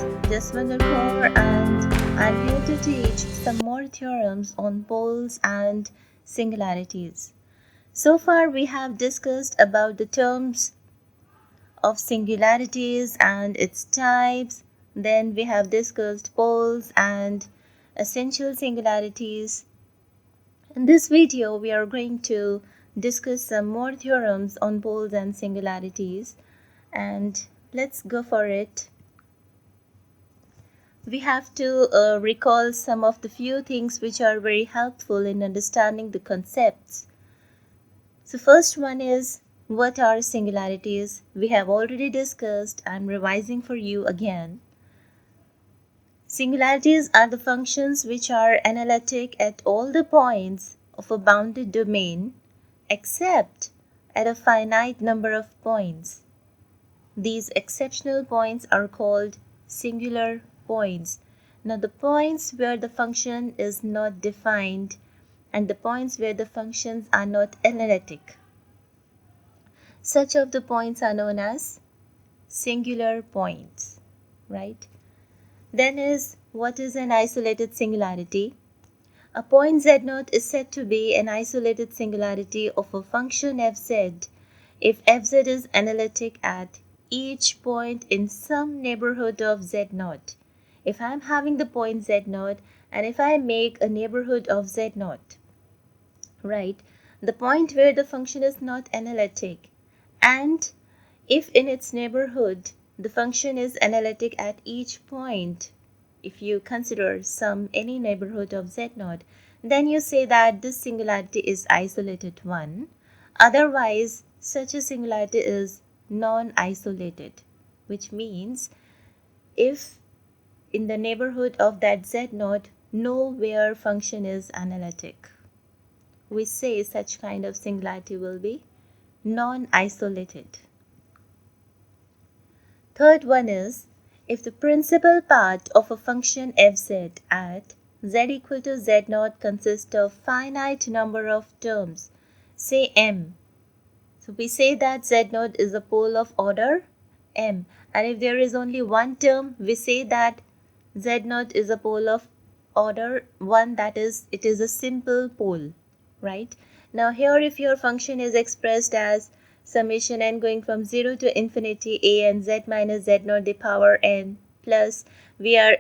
Jaswant and I'm here to teach some more theorems on poles and singularities. So far we have discussed about the terms of singularities and its types. Then we have discussed poles and essential singularities. In this video we are going to discuss some more theorems on poles and singularities, and let's go for it. We have to recall some of the few things which are very helpful in understanding the concepts. So first one is, what are singularities? We have already discussed. I'm revising for you again. Singularities are the functions which are analytic at all the points of a bounded domain except at a finite number of points. These exceptional points are called singular points. Now the points where the function is not defined and the points where the functions are not analytic, such of the points are known as singular points, right? Then is, what is an isolated singularity? A point z0 is said to be an isolated singularity of a function fz if fz is analytic at each point in some neighborhood of z0. If I am having the point z0 and if I make a neighborhood of z0, right, the point where the function is not analytic, and if in its neighborhood the function is analytic at each point, if you consider any neighborhood of z0, then you say that this singularity is isolated one. Otherwise, such a singularity is non-isolated, which means if in the neighborhood of that z0 nowhere function is analytic, we say such kind of singularity will be non-isolated. Third one is, if the principal part of a function fz at z equal to z0 consists of finite number of terms, say m. So we say that z0 is a pole of order m, and if there is only one term, we say that z0 is a pole of order 1, that is, it is a simple pole, right? Now here, if your function is expressed as summation n going from 0 to infinity a n z minus z0 the power n plus,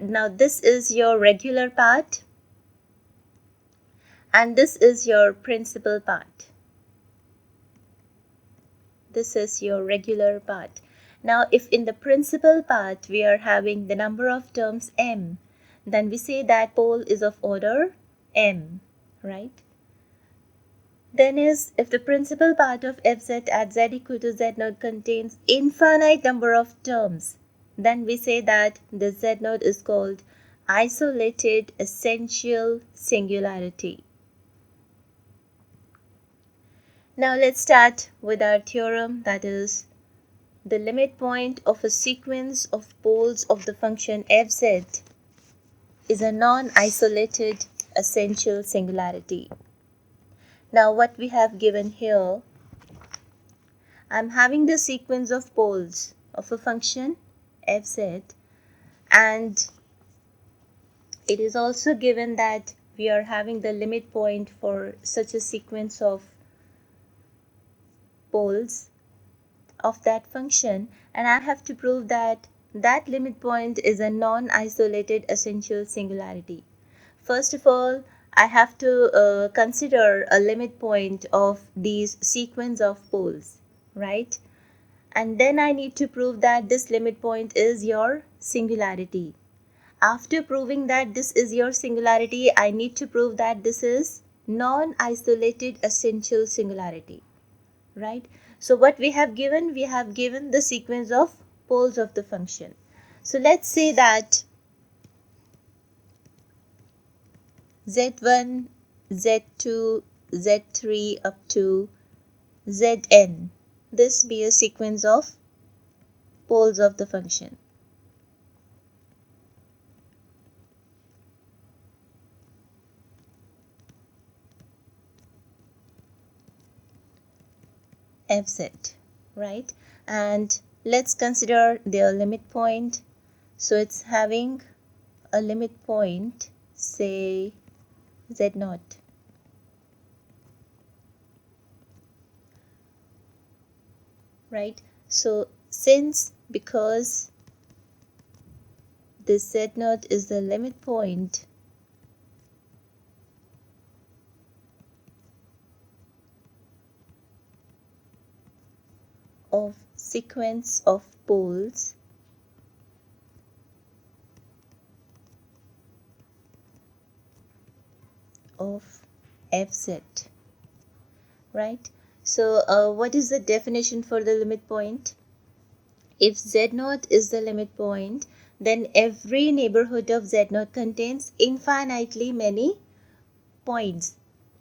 now this is your regular part and this is your principal part. This is your regular part. Now if in the principal part we are having the number of terms m, then we say that pole is of order m, right? Then is, if the principal part of fz at z equal to z0 contains infinite number of terms, then we say that the z0 is called isolated essential singularity. Now let's start with our theorem, that is, the limit point of a sequence of poles of the function fz is a non-isolated essential singularity. Now what we have given here, I'm having the sequence of poles of a function fz, and it is also given that we are having the limit point for such a sequence of poles of that function, and I have to prove that that limit point is a non-isolated essential singularity. First of all, I have to consider a limit point of these sequence of poles, right? And then I need to prove that this limit point is your singularity. After proving that this is your singularity, I need to prove that this is non-isolated essential singularity, right? So what we have given the sequence of poles of the function. So let's say that z1, z2, z3 up to zn, this be a sequence of poles of the function. fz, right? And let's consider their limit point. So it's having a limit point, say z0. Right? So because this z0 is the limit point of sequence of poles of fz, right? So what is the definition for the limit point? If z0 is the limit point, then every neighborhood of z0 contains infinitely many points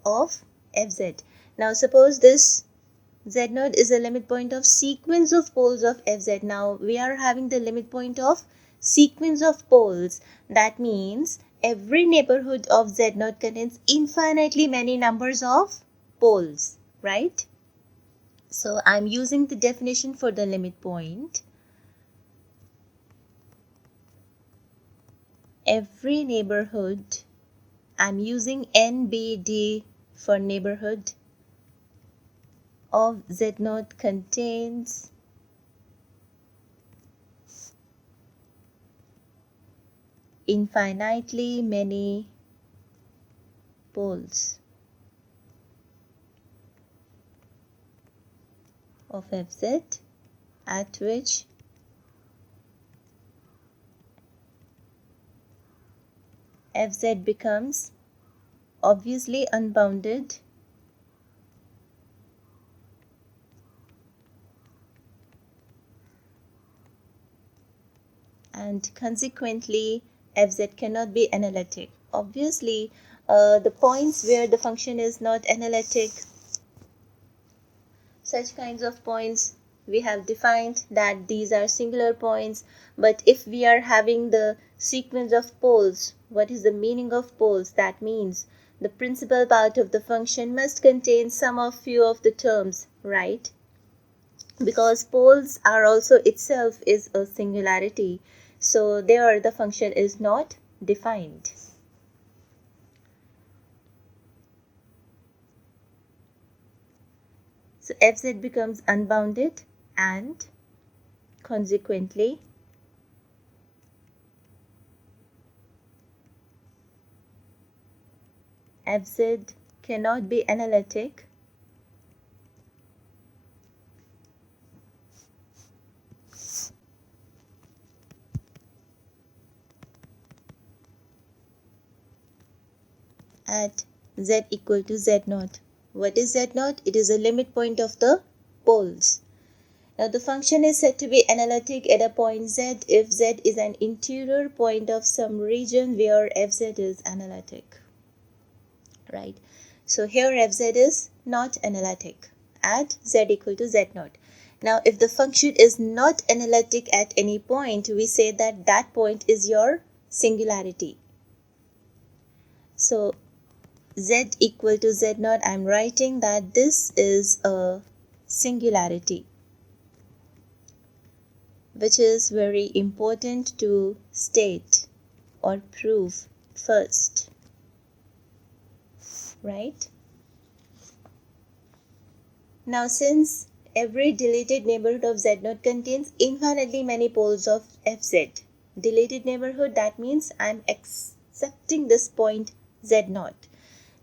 of fz. Now suppose this z0 is the limit point of sequence of poles of fz. Now we are having the limit point of sequence of poles. That means every neighborhood of z0 contains infinitely many numbers of poles, right? So I'm using the definition for the limit point. Every neighborhood, I'm using NBD for neighborhood of z0 contains infinitely many poles of fz at which fz becomes obviously unbounded and consequently fz cannot be analytic. Obviously, the points where the function is not analytic, such kinds of points we have defined that these are singular points. But if we are having the sequence of poles, what is the meaning of poles? That means the principal part of the function must contain some of few of the terms, right? Because poles are also itself is a singularity, so there the function is not defined. So fz becomes unbounded and consequently fz cannot be analytic at z equal to z0. What is z0? It is a limit point of the poles. Now the function is said to be analytic at a point z if z is an interior point of some region where fz is analytic, right? So here fz is not analytic at z equal to z0. Now if the function is not analytic at any point, we say that that point is your singularity. So z equal to z0, I'm writing that this is a singularity, which is very important to state or prove first, right? Now since every deleted neighborhood of z0 contains infinitely many poles of fz, deleted neighborhood, that means I'm accepting this point z0.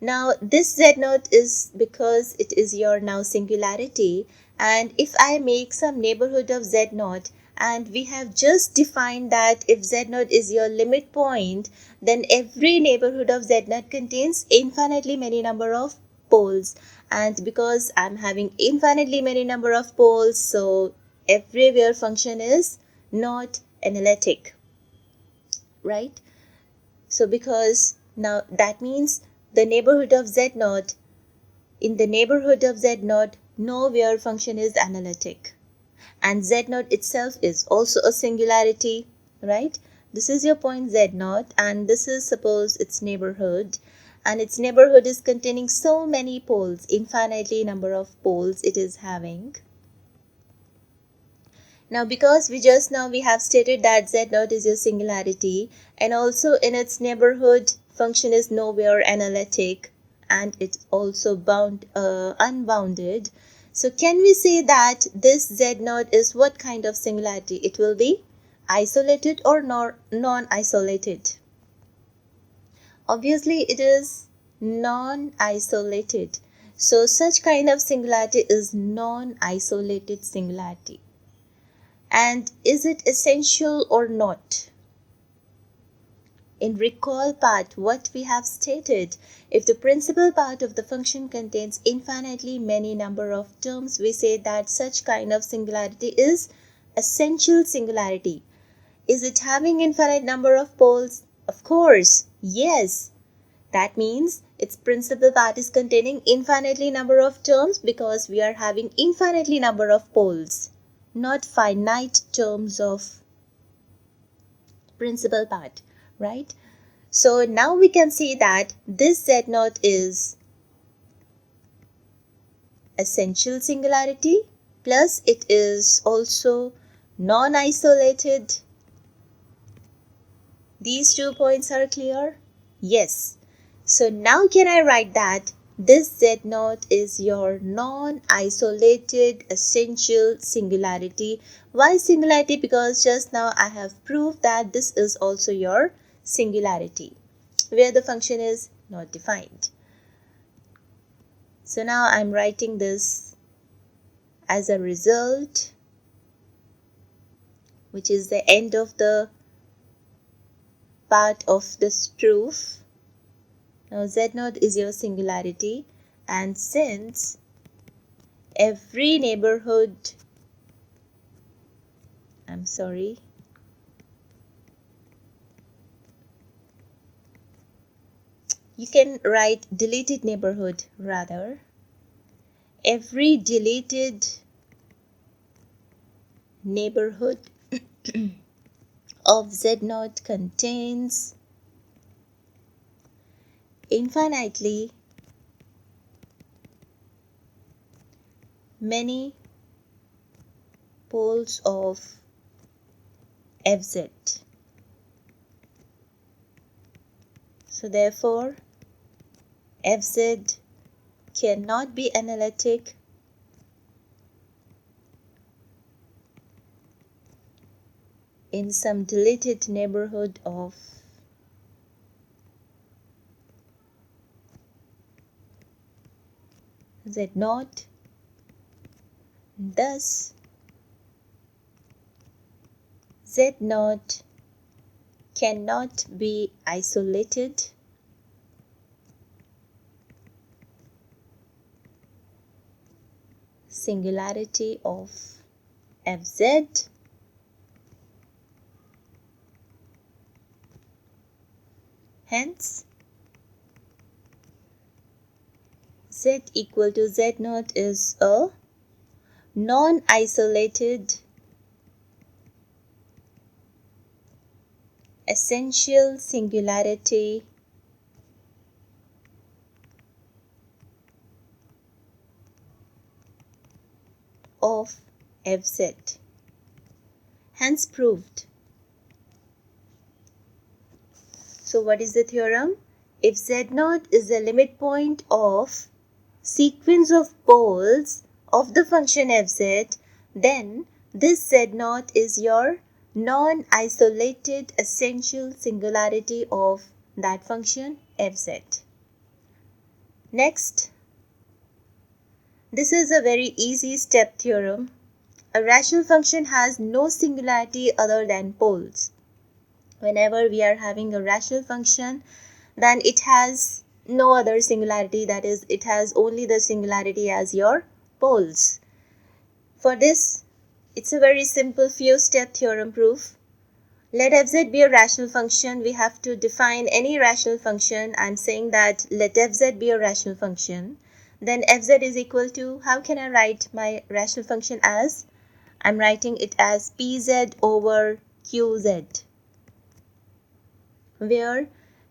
Now this z0 is because it is your now singularity, and if I make some neighborhood of z0, and we have just defined that if z0 is your limit point, then every neighborhood of z0 contains infinitely many number of poles, and because I'm having infinitely many number of poles, so everywhere function is not analytic, right? So because now that means the neighborhood of z0, in the neighborhood of z0, nowhere function is analytic. And z0 itself is also a singularity, right? This is your point z0 and this is suppose its neighborhood. And its neighborhood is containing so many poles, infinitely number of poles it is having. Now because we have stated that z0 is your singularity, and also in its neighborhood function is nowhere analytic, and it's also unbounded. So can we say that this z0 is what kind of singularity? It will be isolated or non-isolated? Obviously it is non-isolated. So such kind of singularity is non-isolated singularity. And is it essential or not? In recall part, what we have stated, if the principal part of the function contains infinitely many number of terms, we say that such kind of singularity is essential singularity. Is it having infinite number of poles? Of course, yes. That means its principal part is containing infinitely number of terms because we are having infinitely number of poles, not finite terms of principal part, right? So now we can see that this z0 is essential singularity, plus it is also non-isolated. These 2 points are clear? Yes. So now can I write that this z0 is your non-isolated essential singularity. Why singularity? Because just now I have proved that this is also your singularity, where the function is not defined. So now I'm writing this as a result, which is the end of the part of this proof. Now z0 is your singularity, and since every neighborhood, you can write deleted neighborhood rather. Every deleted neighborhood of z0 contains infinitely many poles of fz. So therefore fz cannot be analytic in some deleted neighborhood of z0. Thus z0 cannot be isolated singularity of fz. Hence z equal to z0 is a non-isolated essential singularity of fz. Hence proved. So what is the theorem? If z0 is the limit point of sequence of poles of the function fz, then this z0 is your non-isolated essential singularity of that function fz. Next, this is a very easy step theorem. A rational function has no singularity other than poles. Whenever we are having a rational function, then it has no other singularity, that is, it has only the singularity as your poles. For this, it's a very simple few-step theorem proof. Let fz be a rational function. We have to define any rational function. I'm saying that let fz be a rational function. Then fz is equal to, how can I write my rational function as? I'm writing it as pz over qz, where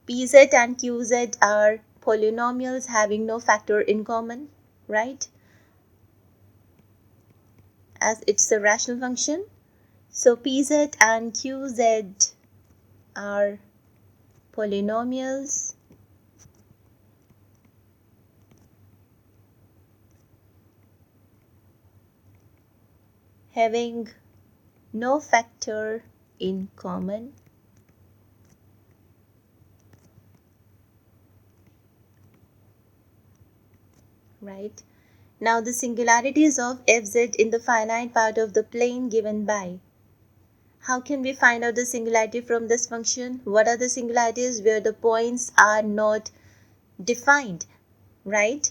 pz and qz are polynomials having no factor in common, right? As it's a rational function. So Pz and Qz are polynomials having no factor in common. Right? Now the singularities of fz in the finite part of the plane given by. How can we find out the singularity from this function? What are the singularities where the points are not defined, right?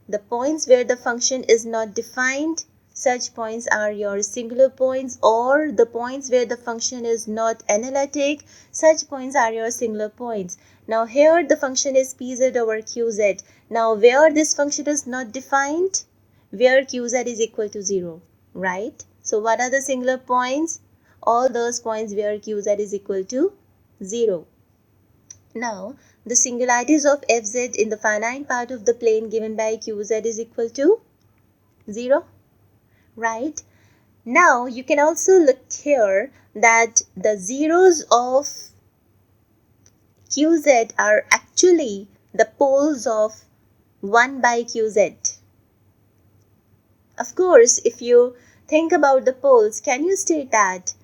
The points where the function is not defined, such points are your singular points, or the points where the function is not analytic, such points are your singular points. Now here the function is pz over qz. Now where this function is not defined, where qz is equal to 0, right? So what are the singular points? All those points where qz is equal to 0. Now, the singularities of fz in the finite part of the plane given by qz is equal to 0, right? Now, you can also look here that the zeros of qz are actually the poles of 1 by qz. Of course, if you think about the poles, can you state that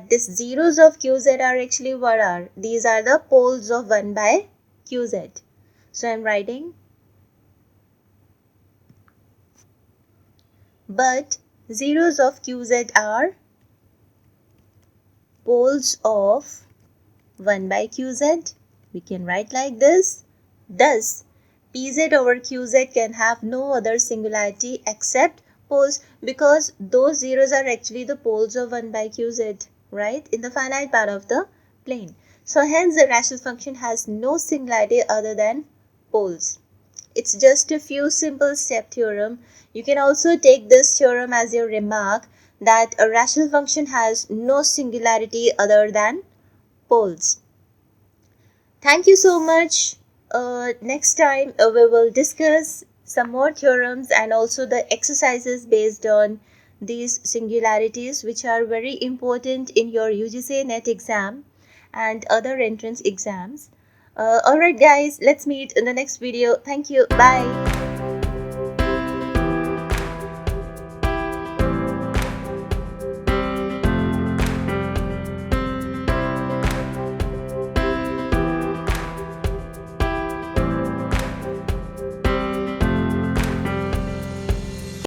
these zeros of qz are actually what are? These are the poles of 1 by qz. So I'm writing, but zeros of qz are poles of 1 by qz. We can write like this. Thus, pz over qz can have no other singularity except poles, because those zeros are actually the poles of 1 by qz, right, in the finite part of the plane. So hence the rational function has no singularity other than poles. It's just a few simple step theorem. You can also take this theorem as your remark that a rational function has no singularity other than poles. Thank you so much. Next time we will discuss some more theorems and also the exercises based on these singularities, which are very important in your UGC NET exam and other entrance exams. Alright guys, let's meet in the next video. Thank you. Bye.